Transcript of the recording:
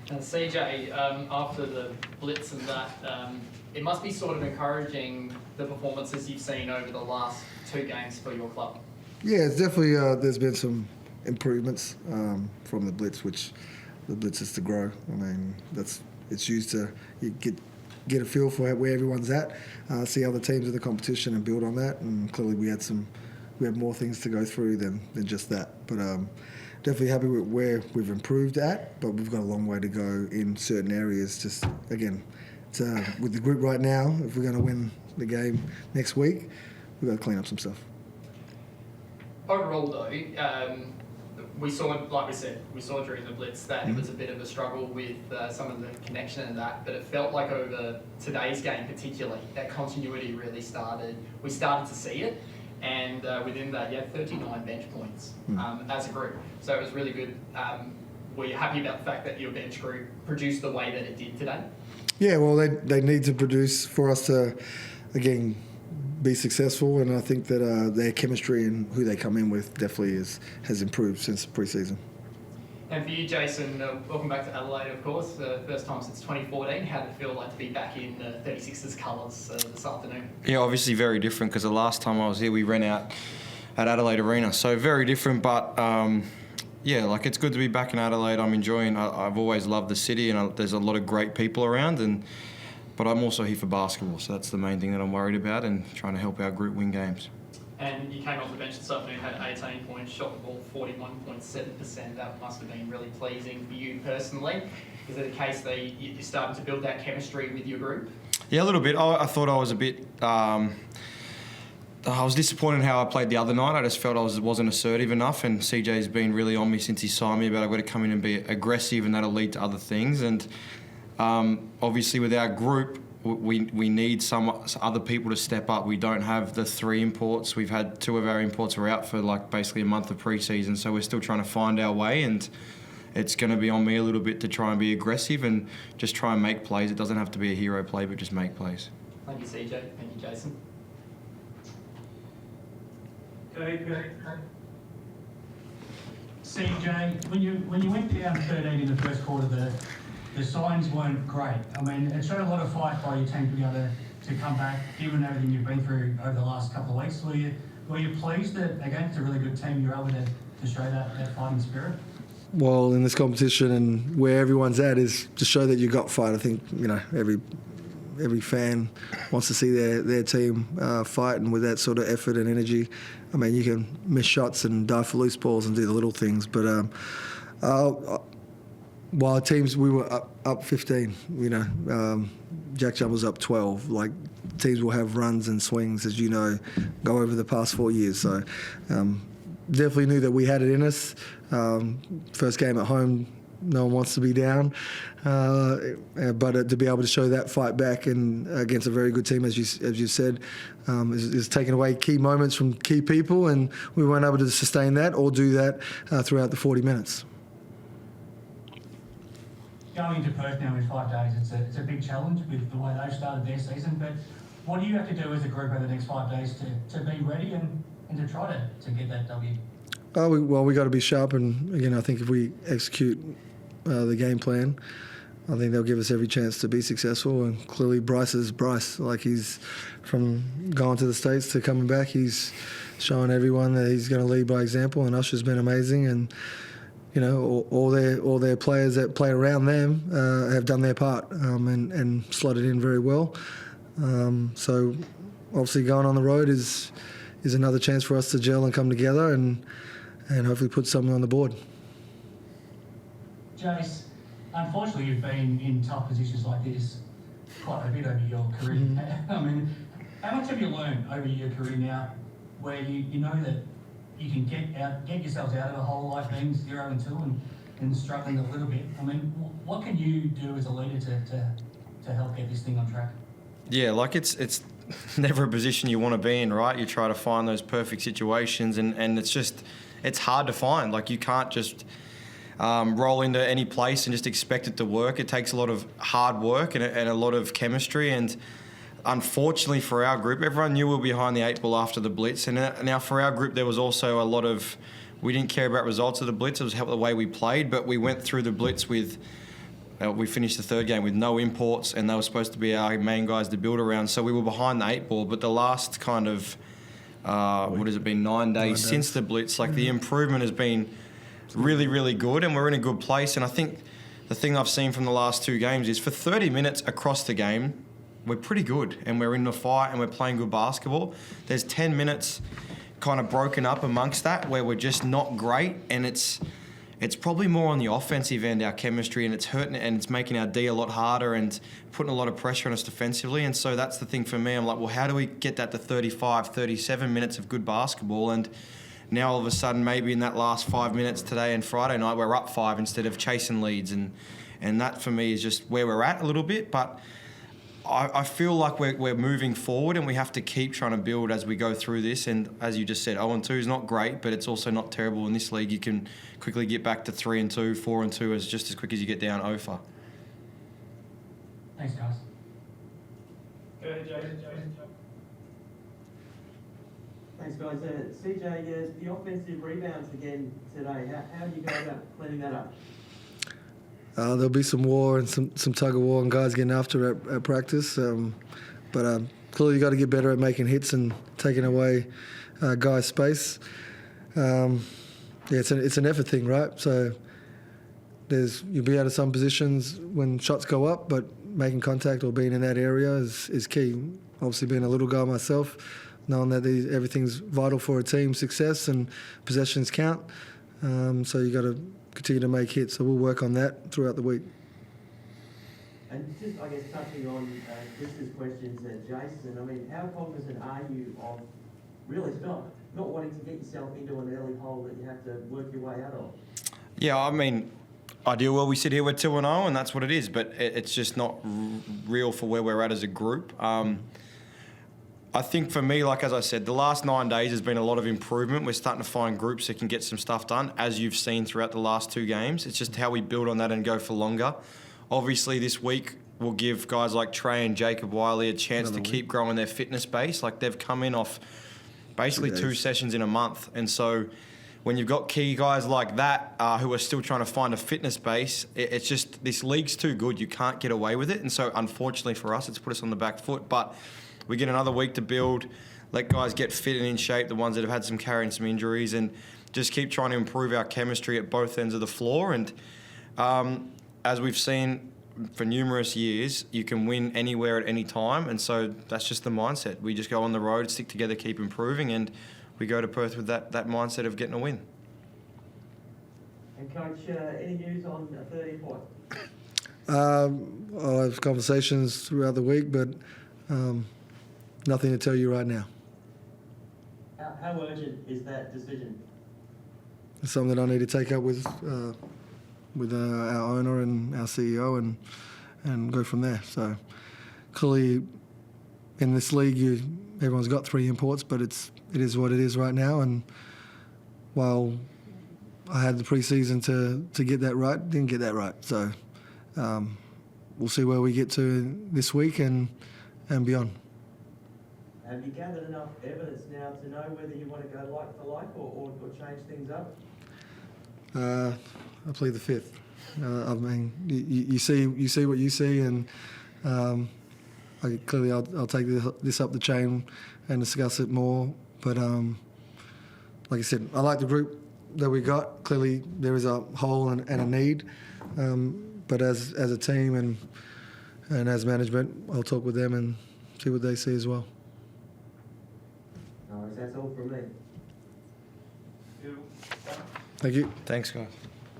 And CJ, after the blitz and that, it must be sort of encouraging the performances you've seen over the last 2 games for your club. Yeah, it's definitely, there's been some improvements from the blitz, which the blitz is to grow. I mean, it's used to get a feel for where everyone's at, see other teams in the competition and build on that. And clearly we had more things to go through than just that. But definitely happy with where we've improved at, but we've got a long way to go in certain areas. Just, again, with the group right now, if we're going to win the game next week, we've got to clean up some stuff. Overall, though, we saw, like we said, during the blitz that it was a bit of a struggle with some of the connection and that, but it felt like over today's game particularly, that continuity really started. We started to see it, and within that, you had 39 bench points as a group. So it was really good. Were you happy about the fact that your bench group produced the way that it did today? Yeah, well, they need to produce for us to, again, be successful, and I think that their chemistry and who they come in with definitely has improved since the pre-season. And for you, Jason, welcome back to Adelaide, of course. First time since 2014. How did it feel like to be back in 36ers colours this afternoon? Yeah, obviously very different, because the last time I was here we ran out at Adelaide Arena, so very different, but yeah, like it's good to be back in Adelaide. I'm enjoying. I've always loved the city, and there's a lot of great people around, but I'm also here for basketball, so that's the main thing that I'm worried about, and trying to help our group win games. And you came off the bench this afternoon, had 18 points, shot the ball 41.7%. That must have been really pleasing for you personally. Is it a case that you're starting to build that chemistry with your group? Yeah, a little bit. I thought I was a bit... I was disappointed in how I played the other night. I just felt I wasn't assertive enough, and CJ's been really on me since he signed me about I've got to come in and be aggressive, and that'll lead to other things. And obviously with our group, we need some other people to step up. We don't have the 3 imports. We've had 2 of our imports were out for like basically a month of pre-season, so we're still trying to find our way, and it's going to be on me a little bit to try and be aggressive and just try and make plays. It doesn't have to be a hero play, but just make plays. Thank you, CJ. Thank you, Jason. CJ, when you went down 13 in the first quarter, the signs weren't great. I mean, it showed a lot of fight by your team to be able to come back, given everything you've been through over the last couple of weeks. Were you pleased that, again, it's a really good team, you're able to show that fighting spirit? Well, in this competition and where everyone's at is to show that you got fight. I think, every fan wants to see their team fight, and with that sort of effort and energy, I mean, you can miss shots and dive for loose balls and do the little things, but while teams, we were up 15, Jack Jump was up 12. Like, teams will have runs and swings, as you know, go over the past 4 years. So definitely knew that we had it in us. First game at home, no one wants to be down. But to be able to show that fight back and against a very good team, as you said, is taking away key moments from key people, and we weren't able to sustain that or do that throughout the 40 minutes. Going into Perth now in 5 days, it's a big challenge with the way they've started their season, but what do you have to do as a group over the next 5 days to be ready and to try to get that W? We got to be sharp, and again, I think if we execute the game plan, I think they'll give us every chance to be successful. And clearly Bryce is Bryce. Like, he's from going to the States to coming back, he's showing everyone that he's going to lead by example, and Usher's been amazing, and all their players that play around them have done their part and slotted in very well. So obviously going on the road is another chance for us to gel and come together and hopefully put something on the board. Jace, unfortunately you've been in tough positions like this quite a bit over your career. I mean, how much have you learned over your career now where you know that you can get yourselves out of a hole like being 0-2 and struggling a little bit? I mean, what can you do as a leader to help get this thing on track? Yeah, like it's never a position you want to be in, right? You try to find those perfect situations, and it's hard to find. Like, you can't just roll into any place and just expect it to work. It takes a lot of hard work and a lot of chemistry, and unfortunately for our group, everyone knew we were behind the 8 ball after the blitz, and now for our group there was also a lot of, we didn't care about results of the blitz, it was the way we played, but we went through the blitz with we finished the third game with no imports, and they were supposed to be our main guys to build around. So we were behind the 8 ball. But the last kind of, what has it been, 9 days since the blitz, like the improvement has been really, really good, and we're in a good place. And I think the thing I've seen from the last 2 games is for 30 minutes across the game, we're pretty good, and we're in the fight, and we're playing good basketball. There's 10 minutes kind of broken up amongst that where we're just not great, and it's probably more on the offensive end, our chemistry, and it's hurting, and it's making our D a lot harder and putting a lot of pressure on us defensively. And so that's the thing for me. I'm like, well, how do we get that to 35, 37 minutes of good basketball? And now all of a sudden, maybe in that last 5 minutes today and Friday night, we're up 5 instead of chasing leads. And that for me is just where we're at a little bit. But I feel like we're moving forward, and we have to keep trying to build as we go through this. And as you just said, 0-2 is not great, but it's also not terrible in this league. You can quickly get back to 3-2, 4-2 as just as quick as you get down 0-4. Thanks, guys. Go ahead, Jason. Thanks, guys. CJ, the offensive rebounds again today. How do you go about cleaning that up? There'll be some war and some tug of war and guys getting after at practice. But clearly you got to get better at making hits and taking away guys' space. It's an effort thing, right? So you'll be out of some positions when shots go up, but making contact or being in that area is key. Obviously, being a little guy myself, knowing that everything's vital for a team's success and possessions count. So you got to continue to make hits. So we'll work on that throughout the week. And just, I guess, touching on Chris's questions, Jason, I mean, how cognizant are you of really not wanting to get yourself into an early hole that you have to work your way out of? Yeah, I mean, ideal well, we sit here, we're 2-0, and that's what it is, but it's just not real for where we're at as a group. I think for me, like as I said, the last 9 days has been a lot of improvement. We're starting to find groups that can get some stuff done, as you've seen throughout the last 2 games. It's just how we build on that and go for longer. Obviously, this week we'll give guys like Trey and Jacob Wiley a chance to keep growing their fitness base. Like, they've come in off basically 2 sessions in a month. And so when you've got key guys like that who are still trying to find a fitness base, it's just, this league's too good. You can't get away with it. And so unfortunately for us, it's put us on the back foot. But we get another week to build, let guys get fit and in shape, the ones that have had some carrying some injuries, and just keep trying to improve our chemistry at both ends of the floor. And as we've seen for numerous years, you can win anywhere at any time. And so that's just the mindset. We just go on the road, stick together, keep improving, and we go to Perth with that mindset of getting a win. And Coach, any news on 13 point? I'll have conversations throughout the week, but nothing to tell you right now. How urgent is that decision? It's something that I need to take up with our owner and our CEO and go from there. So clearly in this league, everyone's got 3 imports, but it is what it is right now. And while I had the preseason to get that right, didn't get that right. So we'll see where we get to this week and beyond. Have you gathered enough evidence now to know whether you want to go like for like or change things up? I plead the fifth. I mean, you see what you see, and clearly I'll take this up the chain and discuss it more. But like I said, I like the group that we got. Clearly there is a hole and a need, but as a team and as management, I'll talk with them and see what they see as well. No, that's all from me. Thank you. Thanks, guys.